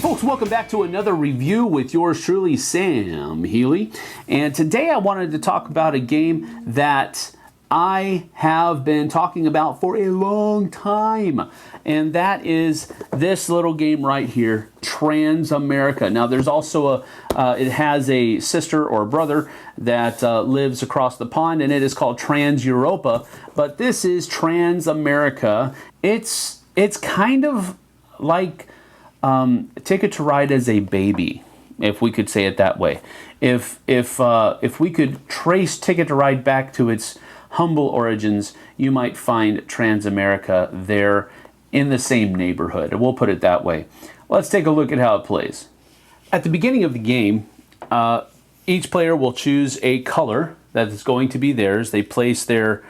Folks, welcome back to another review with yours truly, Sam Healey. And today I wanted to talk about a game that I have been talking about for a long time. And that is this little game right here, TransAmerica. Now there's also it has a sister or brother that lives across the pond, and it is called TransEuropa. But this is TransAmerica. It's kind of like Ticket to Ride as a baby, if we could say it that way. If we could trace Ticket to Ride back to its humble origins, you might find TransAmerica there in the same neighborhood. We'll put it that way. Let's take a look at how it plays. At the beginning of the game, each player will choose a color that is going to be theirs. They place their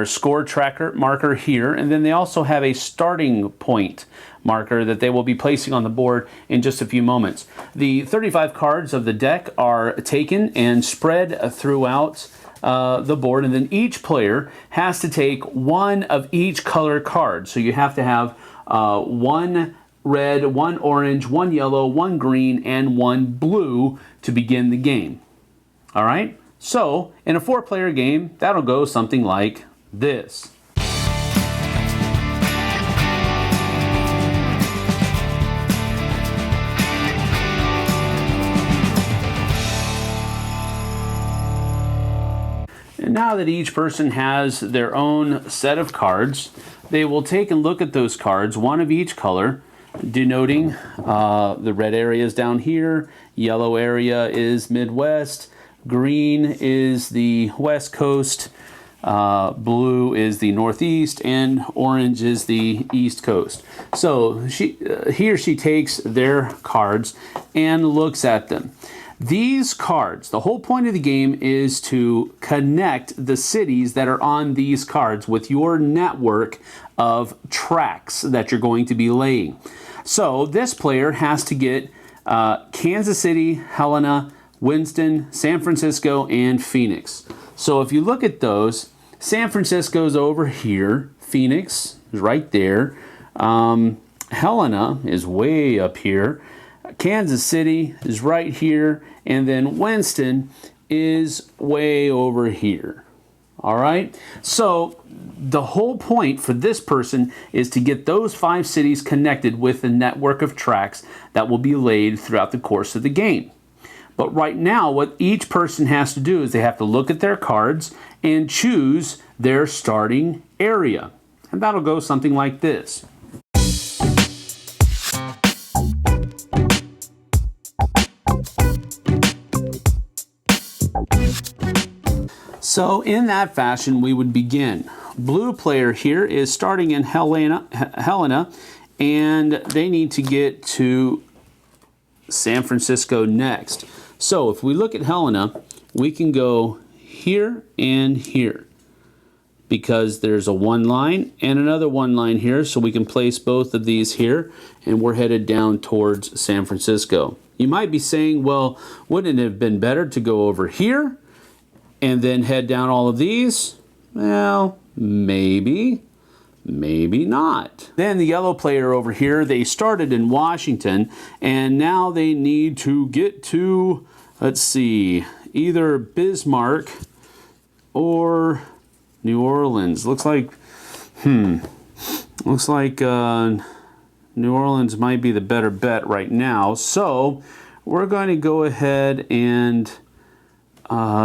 score tracker marker here, and then they also have a starting point marker that they will be placing on the board in just a few moments. The 35 cards of the deck are taken and spread throughout the board, and then each player has to take one of each color card. So you have to have one red, one orange, one yellow, one green, and one blue to begin the game. All right? So, in a 4-player game, that'll go something like this. And now that each person has their own set of cards, they will take and look at those cards, one of each color, denoting the red area is down here, yellow area is Midwest, green is the West Coast, blue is the Northeast, and orange is the East Coast. So he or she takes their cards and looks at them. These cards, the whole point of the game is to connect the cities that are on these cards with your network of tracks that you're going to be laying. So this player has to get Kansas City, Helena, Winston, San Francisco, and Phoenix. So if you look at those, San Francisco's over here, Phoenix is right there, Helena is way up here, Kansas City is right here, and then Winston is way over here. All right? So the whole point for this person is to get those 5 cities connected with the network of tracks that will be laid throughout the course of the game. But right now, what each person has to do is they have to look at their cards and choose their starting area. And that'll go something like this. So in that fashion, we would begin. Blue player here is starting in Helena, and they need to get to San Francisco next. So if we look at Helena, we can go here and here because there's a 1 line and another 1 line here, so we can place both of these here, and we're headed down towards San Francisco. You might be saying, well, wouldn't it have been better to go over here and then head down all of these? Well, maybe not. Then the yellow player over here, they started in Washington, and now they need to get to, let's see, either Bismarck or New Orleans. Looks like New Orleans might be the better bet right now. So we're going to go ahead and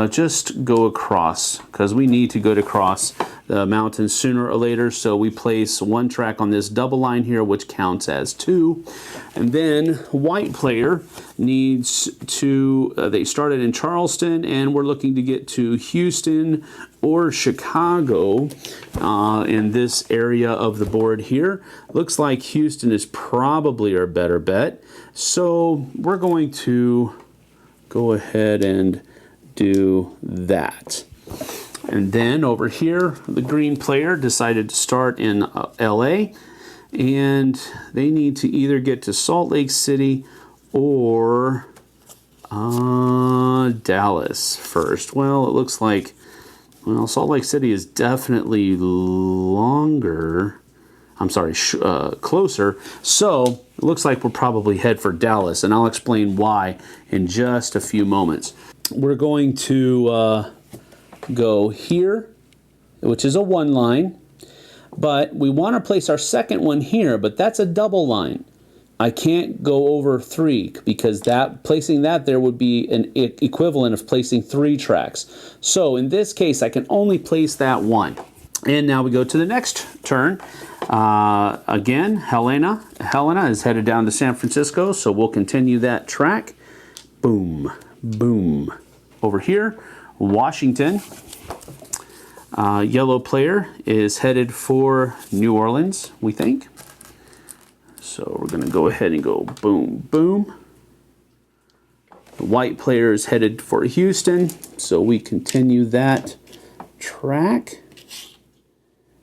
just go across, because we need to go across the mountains sooner or later. So we place 1 track on this double line here, which counts as 2. And then white player needs to, they started in Charleston, and we're looking to get to Houston or Chicago in this area of the board here. Looks like Houston is probably our better bet. So we're going to go ahead and do that. And then over here, the green player decided to start in LA, and they need to either get to Salt Lake City or Dallas first. Well, it looks like, well, Salt Lake City is definitely longer. I'm sorry, closer. So it looks like we'll probably head for Dallas, and I'll explain why in just a few moments. We're going to go here, which is a 1 line, but we want to place our second one here, but that's a double line. I can't go over 3 because placing that there would be an equivalent of placing 3 tracks. So in this case, I can only place that 1. And now we go to the next turn. Again, Helena is headed down to San Francisco, so we'll continue that track. Boom, boom. Over here, Washington. Yellow player is headed for New Orleans, we think. So we're going to go ahead and go boom, boom. The white player is headed for Houston, so we continue that track.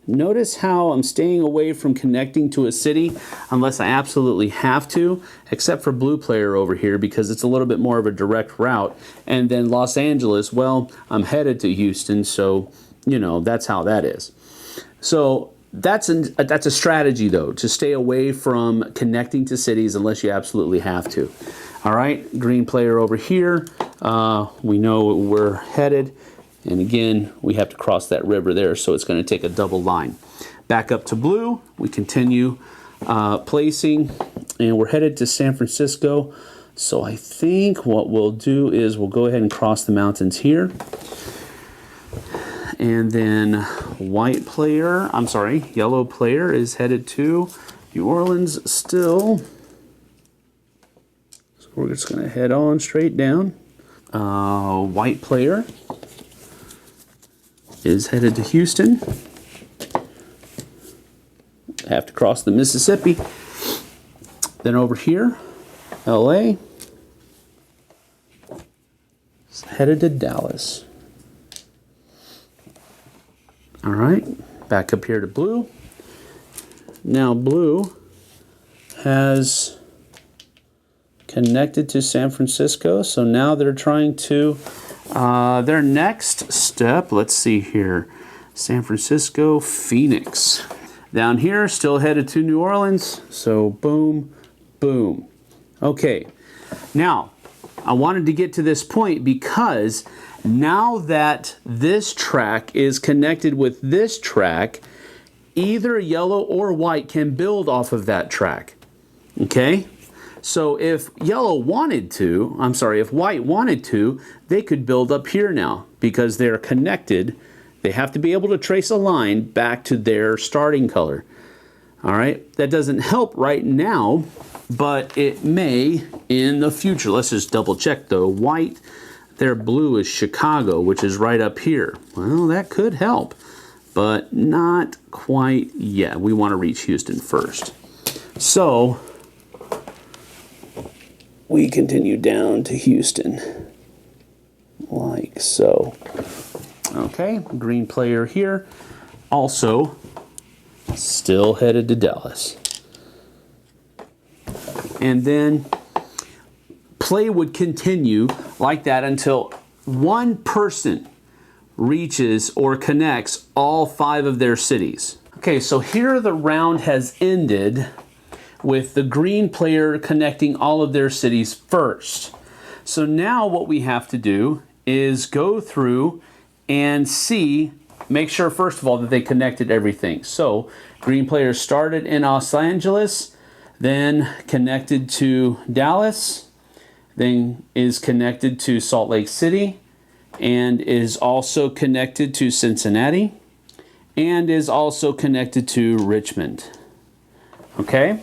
Notice how I'm staying away from connecting to a city unless I absolutely have to, except for blue player over here because it's a little bit more of a direct route. And then Los Angeles, well, I'm headed to Houston, so, you know, that's how that is. So that's a strategy, though, to stay away from connecting to cities unless you absolutely have to. All right, green player over here. We know we're headed. And again, we have to cross that river there, so it's going to take a double line. Back up to blue, we continue placing, and we're headed to San Francisco. So I think what we'll do is we'll go ahead and cross the mountains here. And then yellow player is headed to New Orleans still. So we're just going to head on straight down. White player is headed to Houston. Have to cross the Mississippi. Then over here, LA is headed to Dallas. All right, back up here to blue. Now blue has connected to San Francisco, so now they're trying to their next step, let's see here, San Francisco, Phoenix. Down here, still headed to New Orleans, so boom, boom. Okay, now, I wanted to get to this point because now that this track is connected with this track, either yellow or white can build off of that track, okay? So if white wanted to, they could build up here now because they're connected. They have to be able to trace a line back to their starting color. All right, that doesn't help right now, but it may in the future. Let's just double check though. White, their blue is Chicago, which is right up here. Well, that could help, but not quite yet. We want to reach Houston first. So we continue down to Houston, like so. Okay, green player here, also still headed to Dallas. And then play would continue like that until one person reaches or connects all 5 of their cities. Okay, so here the round has ended with the green player connecting all of their cities first. So now what we have to do is go through and make sure first of all that they connected everything. So green player started in Los Angeles, then connected to Dallas, then is connected to Salt Lake City, and is also connected to Cincinnati, and is also connected to Richmond. Okay?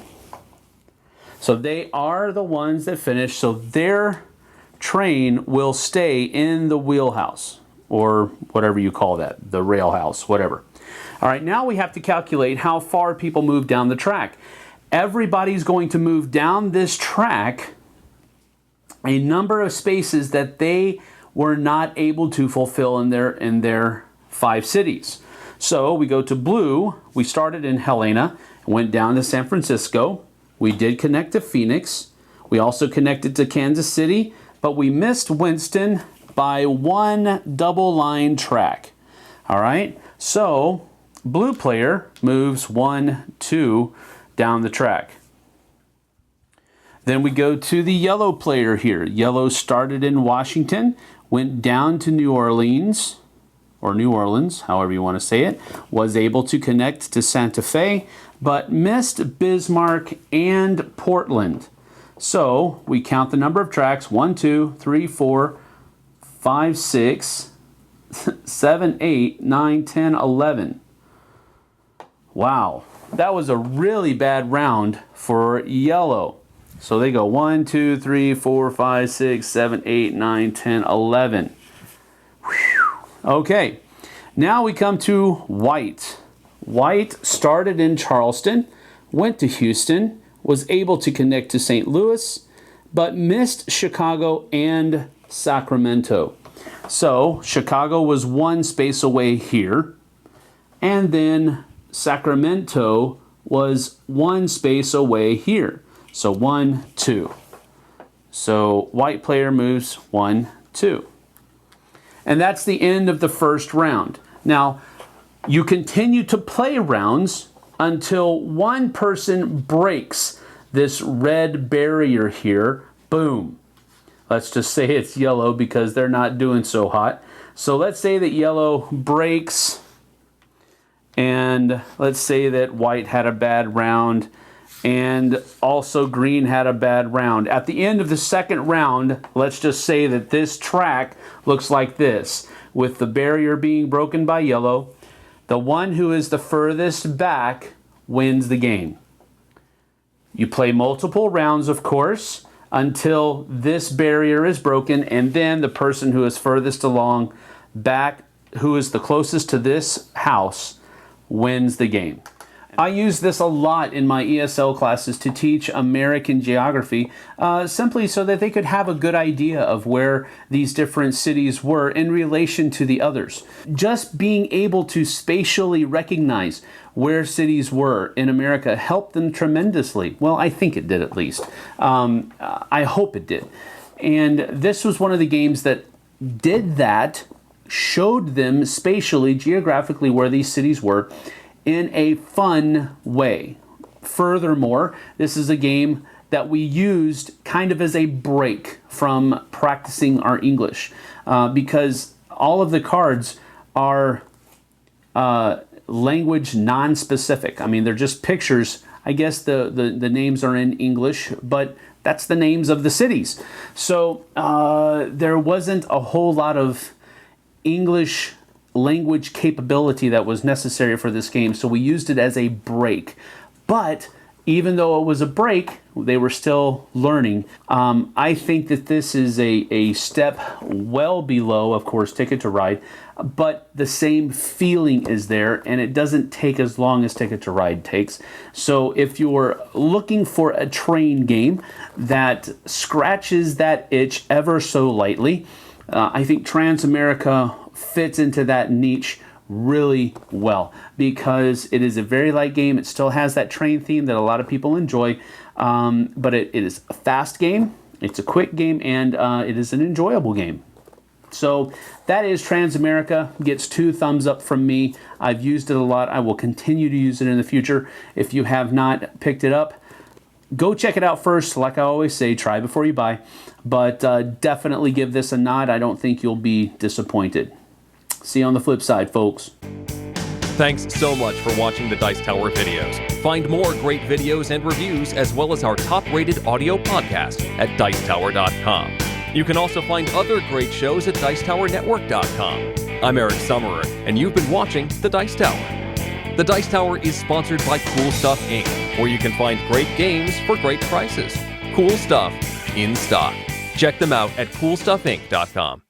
So they are the ones that finish, so their train will stay in the wheelhouse, or whatever you call that, the rail house, whatever. All right, now we have to calculate how far people move down the track. Everybody's going to move down this track a number of spaces that they were not able to fulfill in their 5 cities. So we go to blue. We started in Helena, went down to San Francisco. We did connect to Phoenix. We also connected to Kansas City, but we missed Winston by 1 double line track. All right, so blue player moves 1, 2 down the track. Then we go to the yellow player here. Yellow started in Washington, went down to New Orleans, or New Orleans, however you want to say it, was able to connect to Santa Fe, but missed Bismarck and Portland. So we count the number of tracks: 1, 2, 3, 4, 5, 6, 7, 8, 9, 10, 11. Wow, that was a really bad round for yellow. So they go 1, 2, 3, 4, 5, 6, 7, 8, 9, 10, 11. Whew. Okay, now we come to white. White started in Charleston, went to Houston, was able to connect to St. Louis, but missed Chicago and Sacramento. So Chicago was 1 space away here, and then Sacramento was 1 space away here. So 1, 2. So white player moves 1, 2. And that's the end of the first round. Now, you continue to play rounds until one person breaks this red barrier here. Boom. Let's just say it's yellow because they're not doing so hot. So let's say that yellow breaks, and let's say that white had a bad round, and also green had a bad round. At the end of the second round, let's just say that this track looks like this, with the barrier being broken by yellow. The one who is the furthest back wins the game. You play multiple rounds, of course, until this barrier is broken, and then the person who is furthest along back, who is the closest to this house, wins the game. I use this a lot in my ESL classes to teach American geography, simply so that they could have a good idea of where these different cities were in relation to the others. Just being able to spatially recognize where cities were in America helped them tremendously. Well, I think it did, at least. I hope it did. And this was one of the games that did that, showed them spatially, geographically, where these cities were, in a fun way. Furthermore, this is a game that we used kind of as a break from practicing our English, because all of the cards are language non-specific. I mean, they're just pictures. I guess the names are in English, but that's the names of the cities. So there wasn't a whole lot of English language capability that was necessary for this game, so we used it as a break. But even though it was a break, they were still learning. I think that this is a step well below, of course, Ticket to Ride, but the same feeling is there, and it doesn't take as long as Ticket to Ride takes. So if you're looking for a train game that scratches that itch ever so lightly, I think TransAmerica fits into that niche really well, because it is a very light game. It still has that train theme that a lot of people enjoy, but it is a fast game, it's a quick game, and it is an enjoyable game. So that is TransAmerica. Gets 2 thumbs up from me. I've used it a lot. I will continue to use it in the future. If you have not picked it up, go check it out first. Like I always say, try before you buy. But definitely give this a nod. I don't think you'll be disappointed. See you on the flip side, folks. Thanks so much for watching the Dice Tower videos. Find more great videos and reviews, as well as our top-rated audio podcast at Dicetower.com. You can also find other great shows at Dicetowernetwork.com. I'm Eric Summerer, and you've been watching The Dice Tower. The Dice Tower is sponsored by Cool Stuff Inc., where you can find great games for great prices. Cool stuff in stock. Check them out at CoolStuffInc.com.